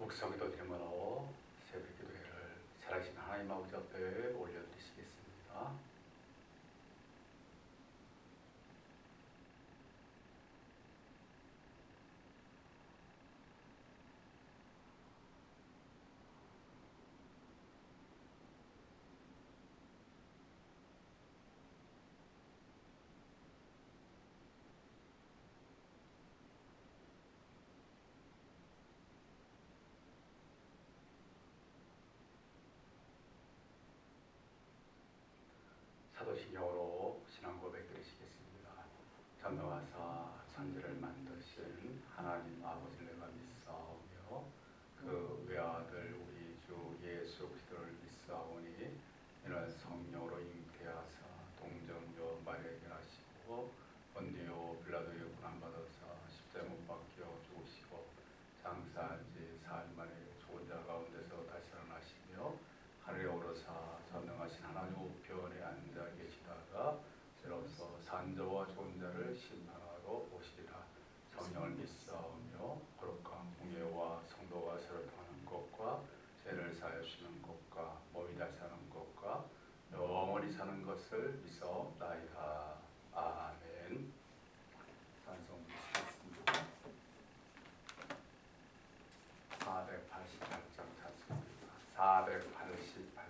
복성기도 드림으로 새벽 기도회를 살아계신 하나님 아버지 앞에 올려드리시겠습니다. 사도신경으로 신앙 고백 드리시겠습니다. 전능하사 천지를 만드신 하나님 아버지를 내가 믿사오며 그 외아들 우리 주 예수 그리스도를 믿사오니 이는 성령으로 잉태하사 동정녀 마리아에게 나시고 본디오 빌라도의 고난받아사 십자가에 못 박혀 죽으시고 장사한 지 사흘 만에 죽은 자 가운데서 다시 살아나시며 하늘에 오르사 전능하신 하나님 우편에 앉아 계시다가 새로서 산자와 좋은 자를 심판하러 오시리라. 성령을 믿사오며 거룩한 공예와 성도가 서로 통하는 것과 죄를 사하여 주시는 것과 몸이 다시 사는 것과 영원히 사는 것을 믿사옵나이다. 아멘. 찬송 드리겠습니다. 488장 찬송입니다. 488장입니다.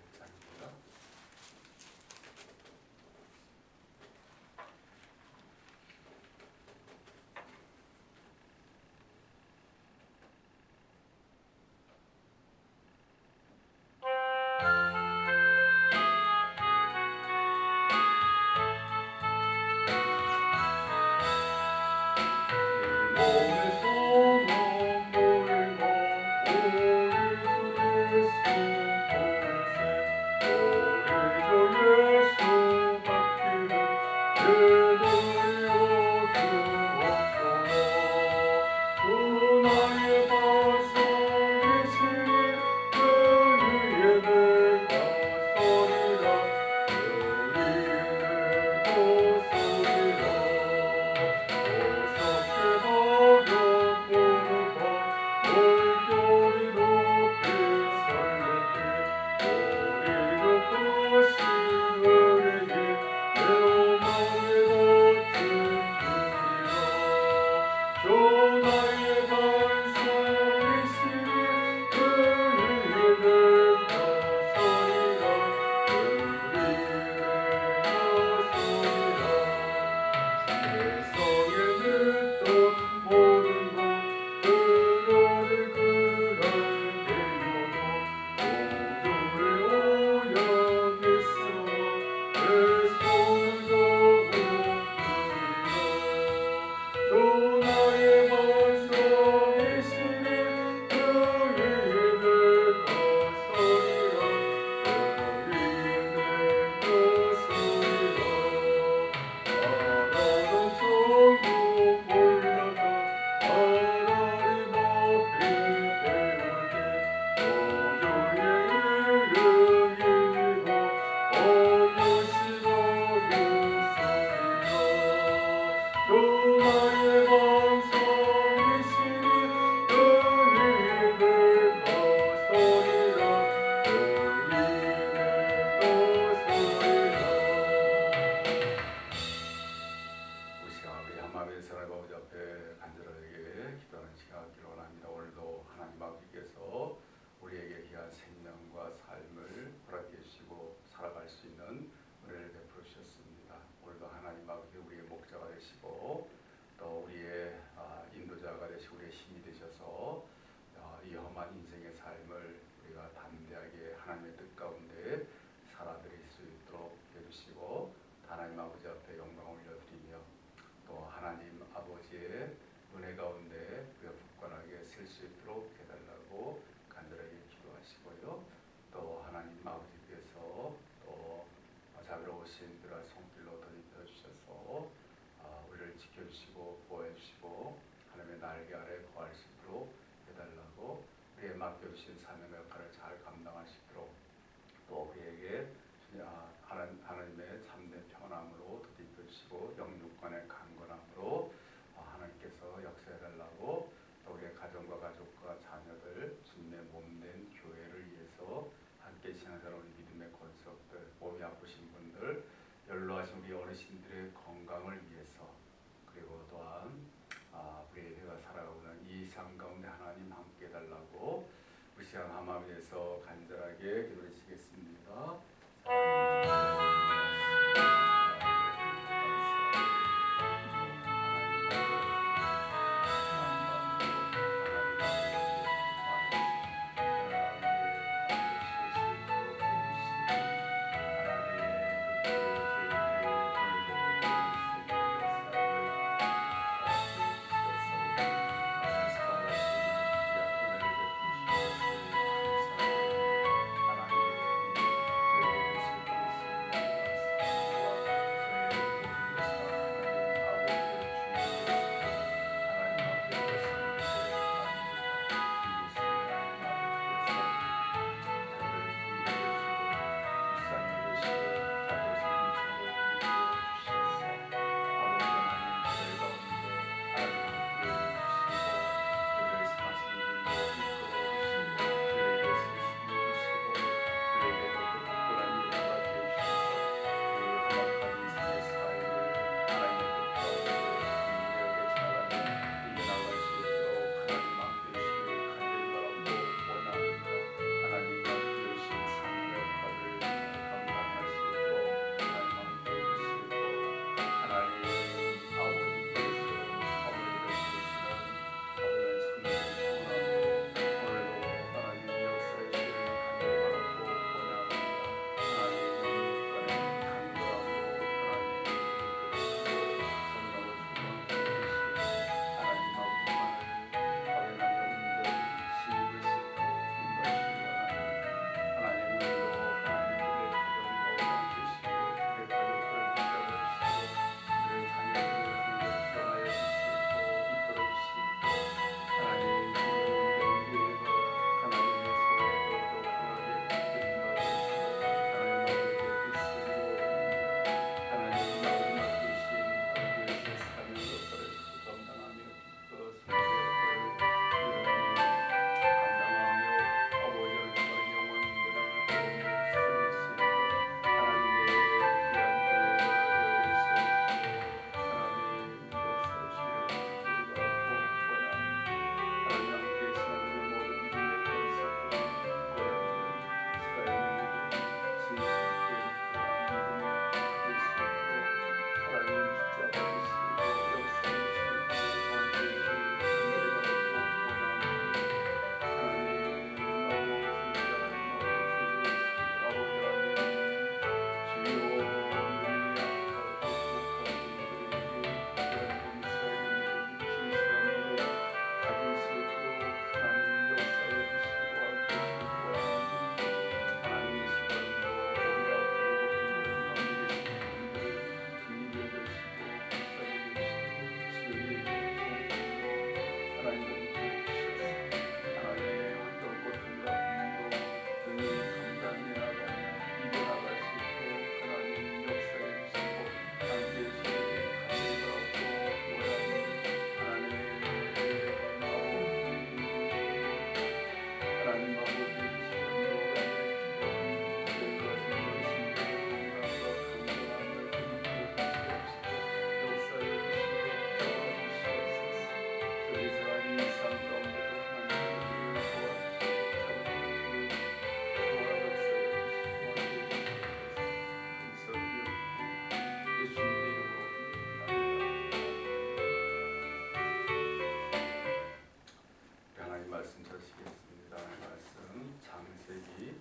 지켜주시고 보호해주시고 하나님의 날개 아래 거할 수 있도록 해달라고 우리의 맡겨주신 사명의 역할을 잘 감당하시도록 또 우리에게 하나님의 참된 평안함으로 덧입혀주시고 영육간의 강건함으로 하나님께서 역사해달라고 또 우리의 가정과 가족과 자녀들 주님의 시간 하나님께서 간절하게 기도하시겠습니다. 하나님 말씀 전하시겠습니다. 말씀 창세기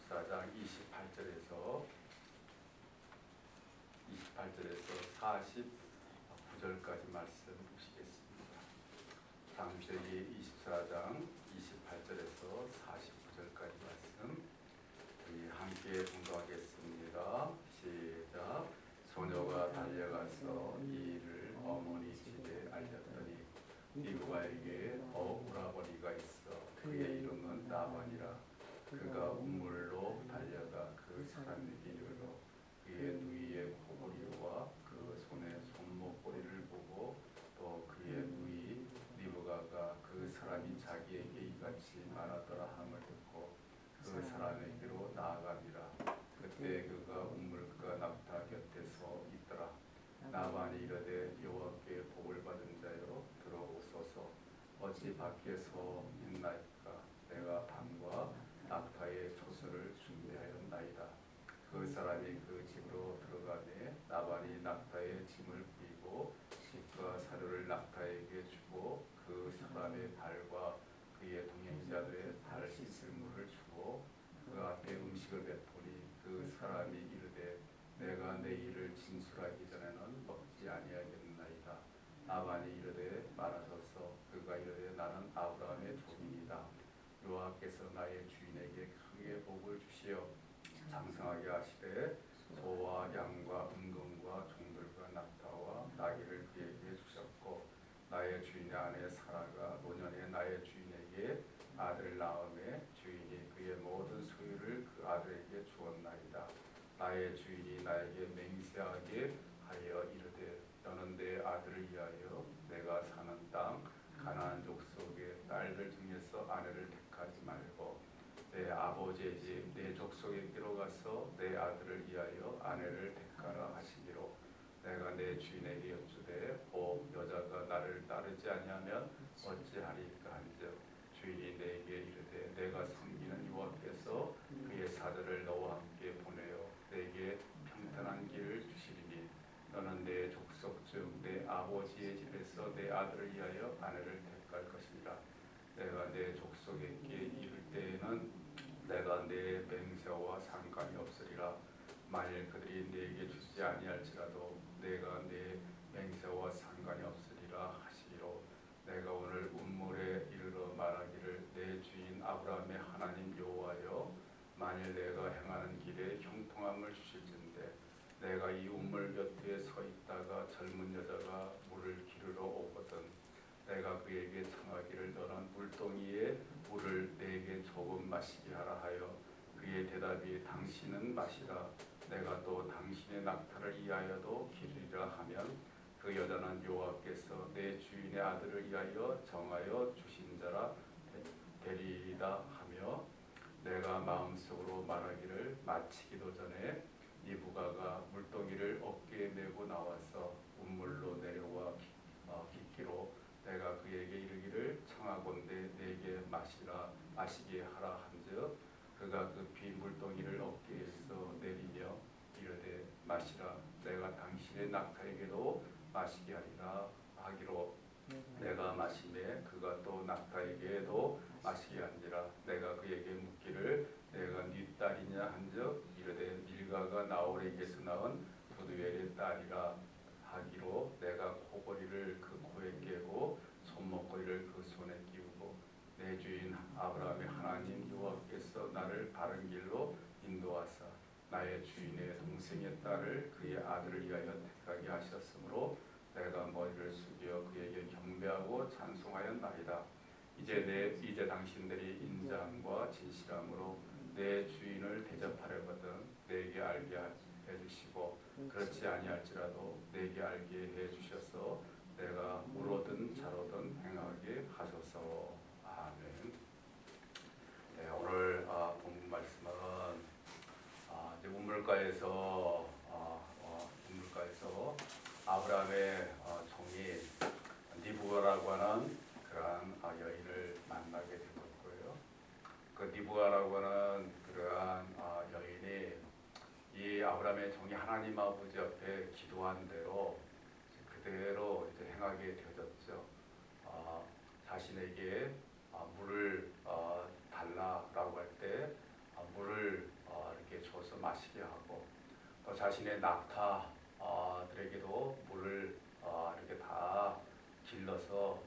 24장 28절에서 49절까지 말씀 보시겠습니다. 창세기 24장 28절에서 49절까지 말씀 우리 함께 공부하겠습니다. 시작. 소녀가 달려가서 이 일을 어머니 집에 알렸더니 리브가에게 오라버니가 있어 그의 이름은 라반이라. 그가 우물로 달려가 그 사람에게 이르러 그의 누이의 코골이와 그 손의 손목고리를 보고 또 그의 누이 리브가가 그 사람이 자기에게 이같이 말하더라 함을 듣고 그 사람에게로 나아가니라. 그때 그가 우물가 낙타 곁에 서 있더라. 나반이 이르되 여호와께 복을 받은 자여 들어 먹지 밖에서 있나이까. 내가 밤과 낙타의 초소를 준비하였나이다. 그 사람이 그 집으로 들어가매 나발이 낙타의 짐을 뿌리고 식과 사료를 낙타에게 주고 그 사람의 발과 그의 동행자들의 발 씻을 물을 주고 그 앞에 음식을 베푸니 그 사람이 이르되 내가 내 일을 진술하기 전에는 먹지 아니하겠나이다. 나반이 이르되 말하소서. 그가 이르되 나는 아브라함의 종이니이다. 여호와께서 나의 주인에게 크게 복을 주시어 장성하게 하시되 소와 양과 은금과 종들과 낙타와 나귀를 그에게 주셨고 나의 주인의 아내 사라가 노년에 나의 주인에게 아들을 낳음에 주인이 그의 모든 소유를 그 아들에게 주었나이다. 나의 주인이 나에게 맹세하게 하여 이르되 너는 내 아들을 위하여 내가 사는 땅 가나안 족속의 딸들 중에서 아내를 택하지 말고 내 아버지의 집 내 족속에게로 가서 내 아들을 위하여 아내를 택하라 하시기로 내가 내 주인에게 여쭈되 혹 여자가 나를 따르지 아니하면 어찌하리까 한즉 주인이 내게 이르되 내가 섬기는 여호와께서 그의 사자를 너와 함께 보내어 내게 평탄한 길을 주시리니 너는 내 족속 중 내 아버지의 집에서 내 아들을 위하여 아내를 택할 것이니라. 내가 내 족속에게 이를 때에는 내가 내 맹세와 상관이 없으리라. 만일 그들이 내게 주지 아니할지라도 내가 내 맹세와 상관이 없으리라 하시기로 내가 오늘 운물에 이르러 말하기를 내 주인 아브라함의 하나님 여호와여 만일 내가 행하는 길에 형통함을 주실진대 내가 이 운물 곁에 서 있다가 젊은 여자가 물을 기르러 오거든 내가 그에게 청하기를 너는 물동이에 물을 내게 조금 마시게 하라 하여 그의 대답이 당신은 마시라 내가 또 당신의 낙타를 위하여도 기르리라 하면 그 여자는 여호와께서 내 주인의 아들을 위하여 정하여 주신 자라 되리이다 하며 내가 마음속으로 말하기를 마치기도 전에 이브가가 물동이를 어깨에 메고 나와서 운물로 내려와 깃기로 내가 그에게 이르기를 청하건대 내게 마시게 하라 한즉 그가 급히 물동이를 어깨에서 내리며 이르되 마시라 내가 당신의 낙타에게도 마시게 하리라 하기로 내가 마시매 그가 또 낙타에게도 마시게 한지라 내가 그에게 묻기를 내가 네 딸이냐 한즉 이르되 밀가가 나홀에게서 낳은 두두엘의 딸이라 하기로 내가 코걸이를 그 코에 깨고 손목걸이를 그 손에 끼우고 내 주인 아브라함의 하나님 여호와께서 나를 바른 길로 인도하사 나의 주인의 동생의 딸을 그의 아들을 위하여 택하게 하셨으므로 내가 머리를 숙여 그에게 경배하고 찬송하였나이다. 이제 당신들이 인자함과 진실함으로 내 주인을 대접하려거든 내게 알게 해주시고 그렇지 아니할지라도 내게 알게 해주셔서 내가 무로든 자로든 행하게 하소서. 아멘. 네, 오늘 본문 말씀은 이제 우물가에서 아브라함의 종이 니브가라고 하는 그러한 여인을 만나게 되었고요. 그 니브가라고 하는 그러한 여인이 이 아브라함의 종이 하나님 아버지 앞에 기도한 대로 그대로 이제 행하게 되어졌죠. 자신에게 물을 달라라고 할 때 물을 이렇게 줘서 마시게 하고 또 자신의 낙타들에게도 물을 이렇게 다 길러서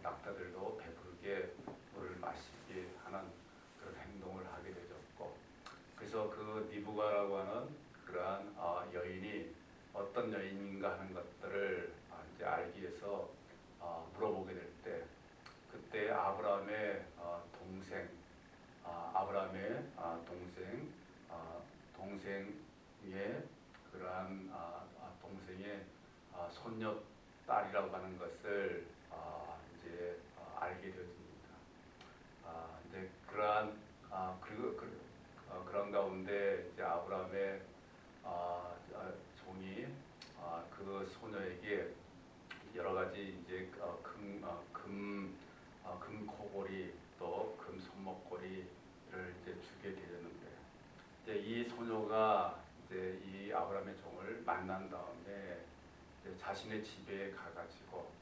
낙타들도 배부르게 물을 마시게 하는 그런 행동을 하게 되었고 그래서 그 니브가라고 하는 그러한 여인이 어떤 여인인가 하는 것들을 이제 알기 위해서 물어보게 될 때 그때 아브라함의 동생의 그러한 동생의 손녀 딸이라고 하는 것을 이제 알게 되어집니다. 이제 그런 가운데 이제 아브라함의 종이 그 소녀에게 여러 가지 이제 금 금코골이 또 금손목골이를 이제 주게 되었는데, 이제 이 소녀가 이제 이 아브라함의 종을 만난 다음에 이제 자신의 집에 가가지고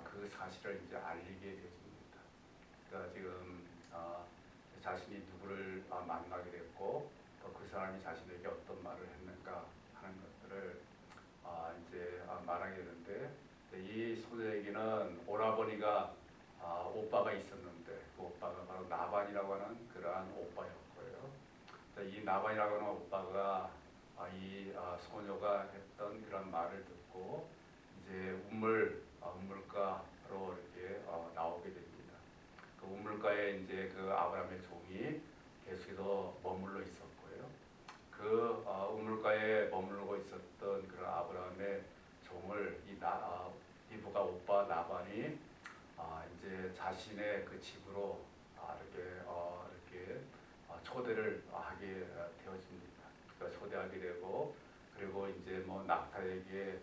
그 사실을 이제 알리게 되었습니다. 그러니까 지금 자신이 누구를 만나게 됐고 또 그 사람이 자신에게 어떤 말을 했는가 하는 것들을 이제 말하게 되는데, 이 소녀에게는 오라버니가 오빠가 있었는데 그 오빠가 바로 나반이라고 하는 그러한 오빠였고요. 이 나반이라고 하는 오빠가 이 소녀가 했던 그런 말을 듣고 이제 우물가로 이렇게 나오게 됩니다. 그 우물가에 이제 그 아브라함의 종이 계속해서 머물러 있었고요. 그 우물가에 머물고 있었던 그런 아브라함의 종을 이브가 오빠 나반이 이제 자신의 그 집으로 이렇게 초대를 하게 되어집니다. 그러니까 초대하게 되고, 그리고 이제 뭐 낙타에게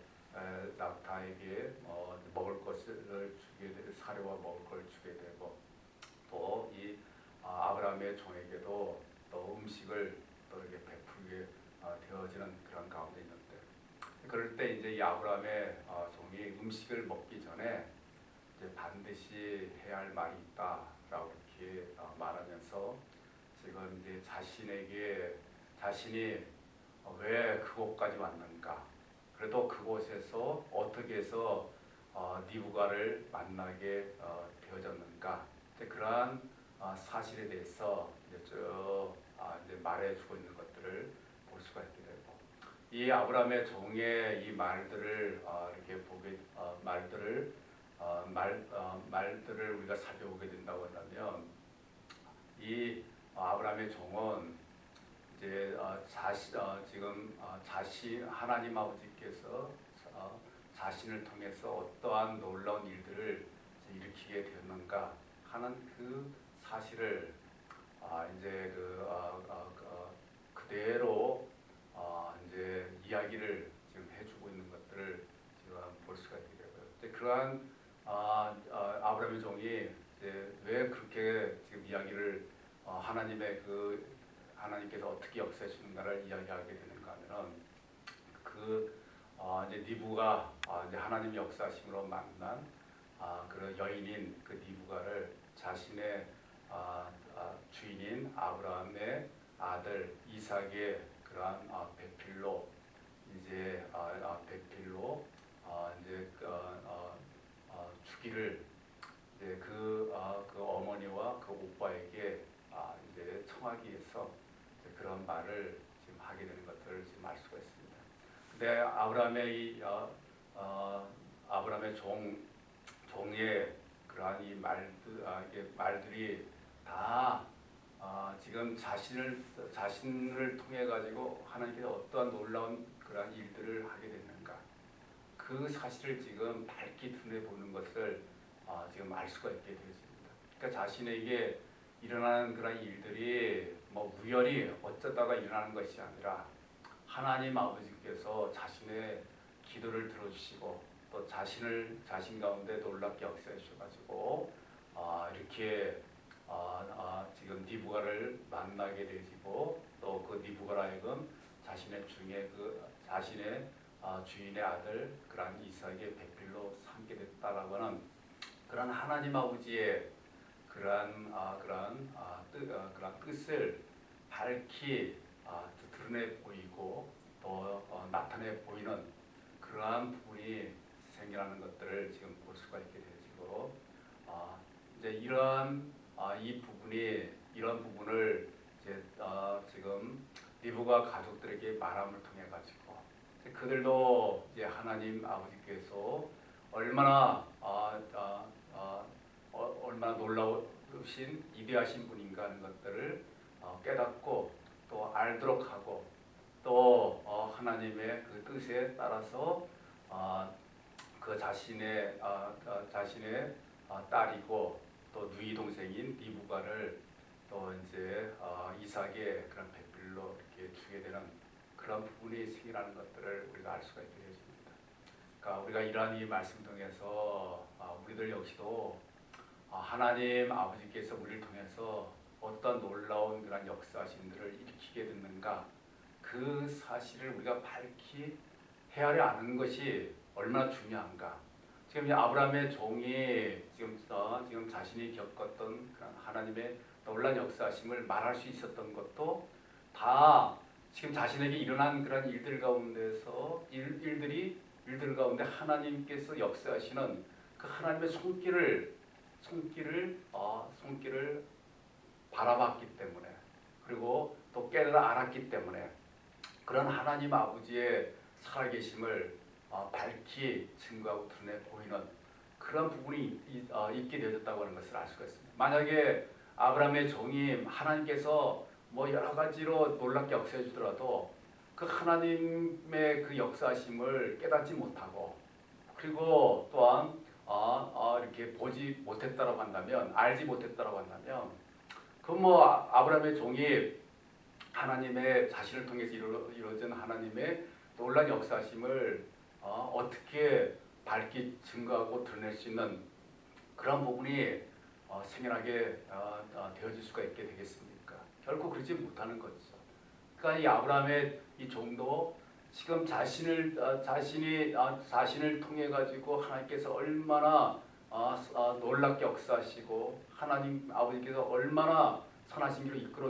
먹을 것을 주게 되고, 사료와 먹을 걸 주게 되고, 또 이 아브라함의 종에게도 또 음식을 또 이렇게 베풀게 되어지는 그런 가운데 있는데, 그럴 때 이제 이 아브라함의 종이 음식을 먹기 전에 이제 반드시 해야 할 말이 있다라고 이렇게 말하면서 지금 이제 자신이 왜 그곳까지 왔는가, 그래도 그곳에서 어떻게 해서 니브가를 만나게 되어졌는가, 그러한 사실에 대해서 이제 말해주고 있는 것들을 볼 수가 있게 되고, 이 아브라함의 종의 이 말들을 이렇게 말들을 우리가 살펴보게 된다고 한다면, 이 아브라함의 종은 이제 하나님 아버지께서 자신을 통해서 어떠한 놀라운 일들을 일으키게 되었는가 하는 그 사실을 이제 그대로 이제 이야기를 지금 해주고 있는 것들을 지금 볼 수가 있게 되고요. 그러한 아브라함의 종이 이제 왜 그렇게 지금 이야기를 하나님께서 어떻게 역사해 주는가를 이야기하게 되는가 하면은, 이제 니브가 이제 하나님 역사심으로 만난 그런 여인인 그 니브가를 자신의 주인인 아브라함의 아들 이삭의 그러한 배필로 이제 주기를 이제 그 어머니와 그 오빠에게 이제 청하기 위해서 이제 그런 말을 지금 하게 되는 것들을 지금 알 수가 있습니다. 근데 아브라함의 종의 그러한 이 말들이 다 지금 자신을 통해 가지고 하나님께서 어떠한 놀라운 그러한 일들을 하게 됐는가, 그 사실을 지금 밝히 드러내 보는 것을 지금 알 수가 있게 되었습니다. 그러니까 자신에게 일어나는 그런 일들이 뭐 우연히 어쩌다가 일어나는 것이 아니라 하나님 아버지께서 자신의 기도를 들어주시고 또 자신 가운데 놀랍게 역사해 주셔가지고 이렇게 지금 니브가를 만나게 되시고, 또 그 니브가로 하여금 자신의 주인의 아들 그런 이삭의 배필로 삼게 됐다라고 하는 그런 하나님 아버지의 그러한 뜻을 밝히 드러내 보이고 또 나타내 보이는 그러한 부분이 생겨나는 것들을 지금 볼 수가 있게 되지고, 이제 이런 부분을 이제 지금 리브가 가족들에게 말함을 통해 가지고 그들도 이제 하나님 아버지께서 얼마나 놀라우신 위대하신 분인가 하는 것들을 깨닫고 또 알도록 하고, 또 하나님의 그 뜻에 따라서 그 자신의 딸이고 또 누이 동생인 리브가를 또 이제 이삭의 그런 배필로 이렇게 주게 되는 그런 부분이 생겨나는 것들을 우리가 알 수가 있게 되었습니다. 그러니까 우리가 이러한 이 말씀 통해서 우리들 역시도 하나님 아버지께서 우리를 통해서 어떤 놀라운 그런 역사신들을 일으키게 됐는가, 그 사실을 우리가 밝히 헤아려 아는 것이 얼마나 중요한가. 지금 이 아브라함의 종이 지금 자신이 겪었던 그런 하나님의 놀란 역사심을 말할 수 있었던 것도 다 지금 자신에게 일어난 그런 일들 가운데서 일들 가운데 하나님께서 역사하시는 그 하나님의 손길을 바라봤기 때문에, 그리고 또 깨달아 알았기 때문에 그런 하나님 아버지의 살아계심을 밝히 증거하고 드러내 보이는 그런 부분이 있게 되어졌다고 하는 것을 알 수가 있습니다. 만약에 아브라함의 종이 하나님께서 뭐 여러 가지로 놀랍게 역사해 주더라도 그 하나님의 그 역사하심을 깨닫지 못하고, 그리고 또한 이렇게 보지 못했다라고 한다면, 알지 못했다라고 한다면, 그 뭐 아브라함의 종이 하나님의 자신을 통해서 이루어진 하나님의 놀란 역사심을 어떻게 밝히 증거하고 드러낼 수 있는 그런 부분이 생겨나게 되어질 수가 있게 되겠습니까? 결코 그러지 못하는 거죠. 그러니까 이 아브라함의 이 종도 지금 자신을 통해 가지고 하나님께서 얼마나 놀랍게 역사하시고 하나님 아버지께서 얼마나 선하신 길로 이끌어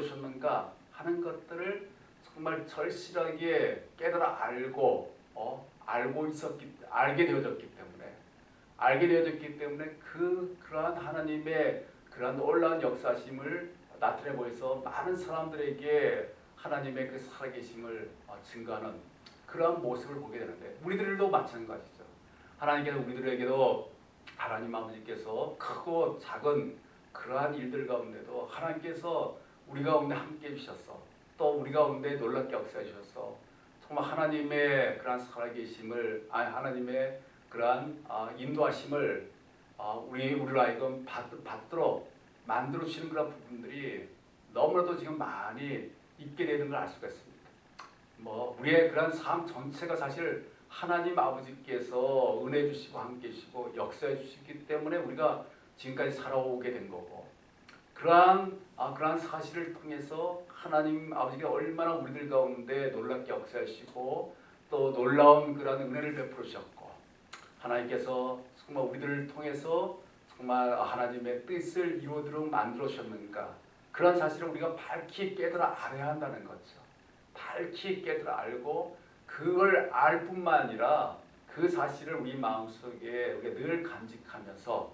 주셨는가 하는 것들을 정말 절실하게 깨달아 알게 되어졌기 때문에 그러한 하나님의 그러한 놀라운 역사심을 나타내 보여서 많은 사람들에게 하나님의 그 살아계심을 증거하는 그러한 모습을 보게 되는데, 우리들도 마찬가지죠. 하나님께서 우리들에게도, 하나님 아버지께서 크고 작은 그러한 일들 가운데도 하나님께서 우리 가운데 함께 해주셔서, 또 우리 가운데 놀랍게 역사해 주셔서 정말 하나님의 그러한 살아계심을, 하나님의 그러한 인도하심을 우리로 하여금 받도록 만들어 주시는 그런 부분들이 너무나도 지금 많이 있게 되는 걸 알 수가 있습니다. 뭐 우리의 그런 삶 전체가 사실 하나님 아버지께서 은혜 주시고 함께 주시고 역사해 주시기 때문에 우리가 지금까지 살아오게 된 거고, 그러한 사실을 통해서 하나님 아버지가 얼마나 우리들 가운데 놀랍게 역사하시고 또 놀라운 그런 은혜를 베풀어 주셨고, 하나님께서 정말 우리들을 통해서 정말 하나님의 뜻을 이루도록 만들어 주셨는가, 그런 사실을 우리가 밝히 깨달아 알아야 한다는 거죠. 밝히 깨달아 알고 그걸 알 뿐만 아니라 그 사실을 우리 마음속에 우리가 늘 간직하면서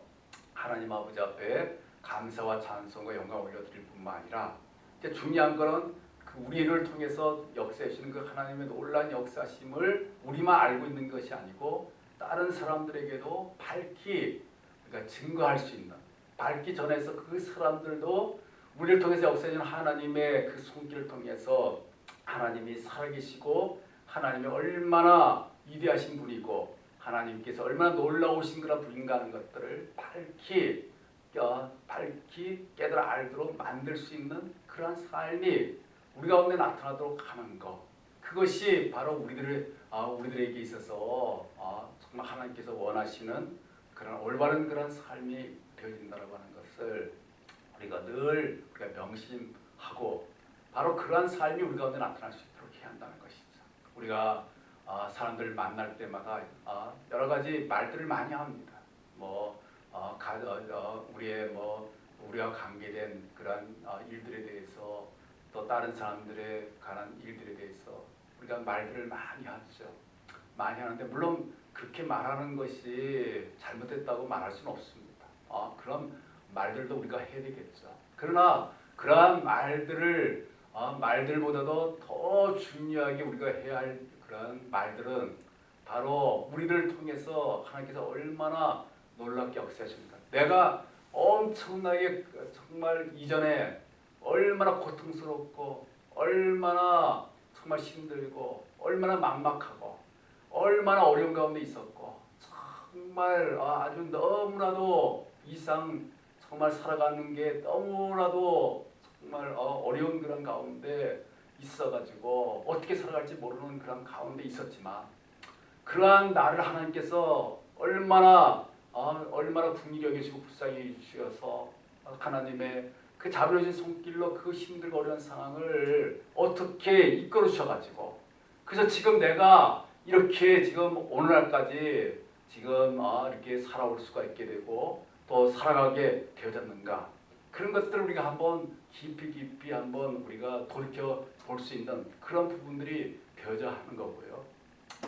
하나님 아버지 앞에 감사와 찬송과 영광을 올려드릴 뿐만 아니라, 이제 중요한 것은 그 우리를 통해서 역사해 주시는 그 하나님의 놀라운 역사심을 우리만 알고 있는 것이 아니고 다른 사람들에게도 밝히 그러니까 증거할 수 있는, 밝히 전해서 그 사람들도 우리를 통해서 역사해 주는 하나님의 그 손길을 통해서 하나님이 살아계시고 하나님이 얼마나 위대하신 분이고 하나님께서 얼마나 놀라우신 그런 분인가 하는 것들을 밝히 깨달아 알도록 만들 수 있는 그러한 삶이 우리 가운데 나타나도록 하는 것, 그것이 바로 우리들에게 있어서 정말 하나님께서 원하시는 그런 올바른 그런 삶이 되어진다라고 하는 것을 우리가 늘 명심하고, 바로 그러한 삶이 우리 가운데 나타날 수 있도록 해야 한다는 것이죠. 우리가 사람들 만날 때마다 여러 가지 말들을 많이 합니다. 우리와 관계된 그런 일들에 대해서, 또 다른 사람들에 관한 일들에 대해서 우리가 말들을 많이 하죠. 많이 하는데 물론 그렇게 말하는 것이 잘못됐다고 말할 수는 없습니다. 그런 말들도 우리가 해야 되겠죠. 그러나 그러한 말들보다도 더 중요하게 우리가 해야 할 그런 말들은 바로 우리를 통해서 하나님께서 얼마나 놀랍게 역사하십니까? 내가 엄청나게 정말 이전에 얼마나 고통스럽고 얼마나 정말 힘들고 얼마나 막막하고 얼마나 어려운 가운데 있었고 정말 아주 너무나도 정말 살아가는 게 너무나도 정말 어려운 그런 가운데 있어가지고 어떻게 살아갈지 모르는 그런 가운데 있었지만, 그러한 나를 하나님께서 얼마나 얼마나 긍휼히 여기시고 불쌍히 여기셔서 하나님의 그 자비로우신 손길로 그 힘들고 어려운 상황을 어떻게 이끌어 주셔가지고, 그래서 지금 내가 이렇게 지금 오늘날까지 지금 이렇게 살아올 수가 있게 되고 또 살아가게 되어졌는가, 그런 것들을 우리가 한번 깊이 한번 우리가 돌이켜 볼 수 있는 그런 부분들이 되어져 하는 거고요.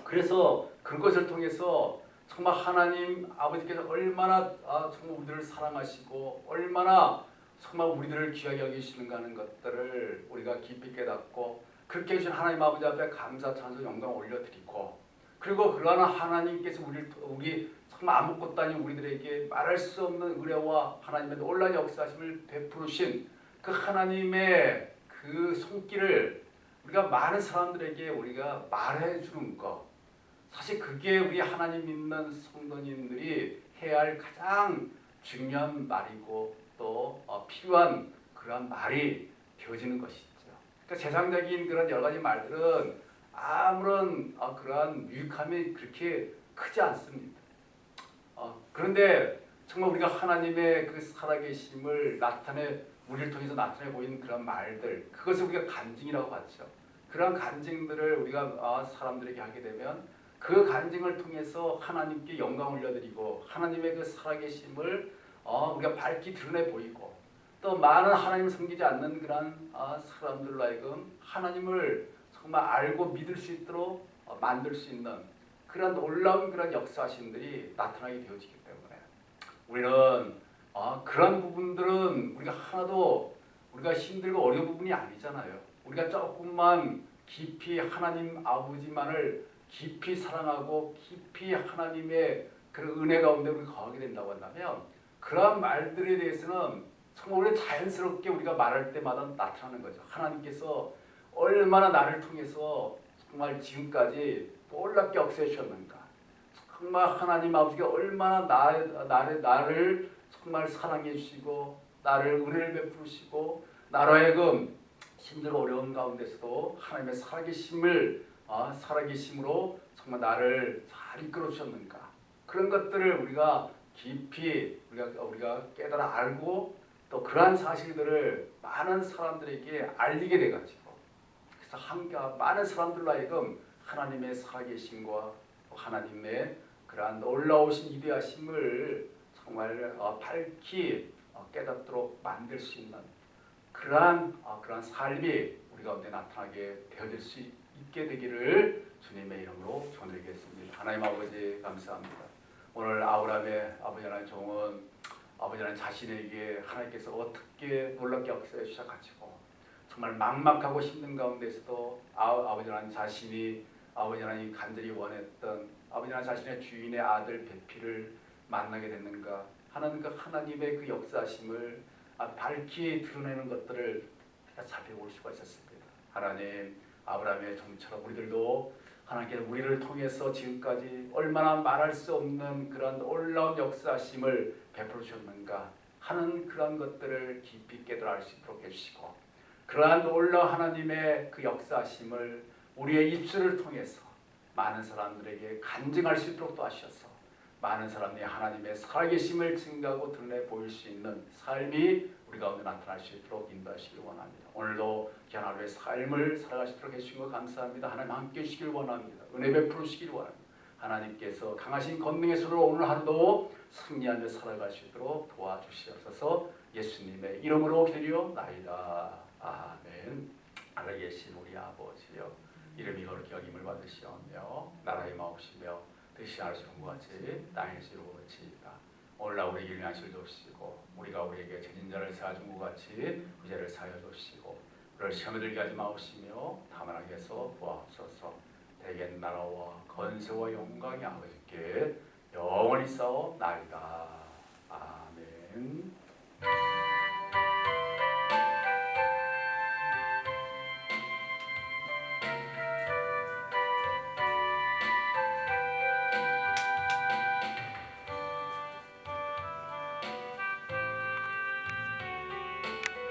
그래서 그것을 통해서 정말 하나님 아버지께서 얼마나 정말 우리들을 사랑하시고 얼마나 정말 우리들을 귀하게 여기시는가 하는 것들을 우리가 깊이 깨닫고, 그렇게 해주신 하나님 아버지 앞에 감사 찬송 영광 올려드리고, 그리고 그러한 하나님께서 우리 정말 아무것도 아닌 우리들에게 말할 수 없는 은혜와 하나님의 놀라운 역사심을 베푸신 그 하나님의 그 손길을 우리가 많은 사람들에게 우리가 말해주는 것, 사실 그게 우리 하나님 믿는 성도님들이 해야 할 가장 중요한 말이고 또 필요한 그러한 말이 되어지는 것이죠. 그러니까 세상적인 그런 여러 가지 말들은 아무런 그러한 유익함이 그렇게 크지 않습니다. 그런데 정말 우리가 하나님의 그 살아계심을 우리를 통해서 나타내 보이는 그런 말들, 그것을 우리가 간증이라고 하죠. 그런 간증들을 우리가 사람들에게 하게 되면 그 간증을 통해서 하나님께 영광 올려드리고 하나님의 그 살아계심을 우리가 밝히 드러내 보이고, 또 많은 하나님을 섬기지 않는 그런 사람들로 하여금 하나님을 정말 알고 믿을 수 있도록 만들 수 있는 그런 놀라운 그런 역사심들이 나타나게 되어지기 때문에 우리는 그런 부분들은 우리가 하나도 우리가 힘들고 어려운 부분이 아니잖아요. 우리가 조금만 깊이 하나님 아버지만을 깊이 사랑하고 깊이 하나님의 그 은혜 가운데 우리가 거하게 된다고 한다면 그러한 말들에 대해서는 정말 우리 자연스럽게 우리가 말할 때마다 나타나는 거죠. 하나님께서 얼마나 나를 통해서 정말 지금까지 놀랍게 역사해 주셨는가, 정말 하나님 아버지가 얼마나 나를 정말 사랑해 주시고 나를 은혜를 베푸시고 나로 하여금 힘들고 어려운 가운데서도 하나님의 살아계심으로 정말 나를 잘 이끌어 주셨는가, 그런 것들을 우리가 깊이 우리가 깨달아 알고 또 그러한 사실들을 많은 사람들에게 알리게 돼가지고, 그래서 많은 사람들로 하여금 하나님의 살아계심과 하나님의 그러한 놀라우신 위대하심을 정말 밝히 깨닫도록 만들 수 있는 그러한 삶이 우리 가운데 나타나게 되어질 수 있게 되기를 주님의 이름으로 축원드리겠습니다. 하나님 아버지 감사합니다. 오늘 아브라함의 아버지 하나님 종은 아버지 하나님 자신에게 하나님께서 어떻게 놀랍게 역사해 주셔가지고 정말 막막하고 힘든 가운데서도 아버지 하나님 자신이 아버지 하나님 간절히 원했던 아버지 하나님 자신의 주인의 아들 베피를 만나게 됐는가 하는 그 하나님의 그 역사심을 밝히 드러내는 것들을 살펴볼 수가 있었습니다. 하나님 아브라함의 종처럼 우리들도 하나님께서 우리를 통해서 지금까지 얼마나 말할 수 없는 그런 놀라운 역사심을 베풀어 주셨는가 하는 그런 것들을 깊이 깨달아 알 수 있도록 해주시고, 그러한 놀라운 하나님의 그 역사심을 우리의 입술을 통해서 많은 사람들에게 간증할 수 있도록 도와주셔서 많은 사람들이 하나님의 살아계심을 증거하고 드러내 보일 수 있는 삶이 우리 가운데 나타날 수 있도록 인도하시길 원합니다. 오늘도 귀한 하루의 삶을 살아가시도록 해주신 것 감사합니다. 하나님 함께 해주시길 원합니다. 은혜 베풀으시길 원합니다. 하나님께서 강하신 권능의 손으로 오늘 하루도 승리하며 살아갈 수 있도록 도와주시옵소서. 예수님의 이름으로 기도리옵나이다. 아멘. 하늘에 계신 우리 아버지여, 이름이 거룩히 여김을 받으시오며 나라의 마옵시며 뜻이 하시는 것 같이 땅에서 이루어지이다. 오늘날 우리에게 일용할 것을 주시고 우리가 우리에게 죄진 자를 사하준 것 같이 그 죄를 사하여 주시고 우리를 시험에 들게 하지 마옵시며 다만 하게 해서 도와옵소서. 대개 나라와 건세와 영광이 아버지께 영원히 싸워나이다.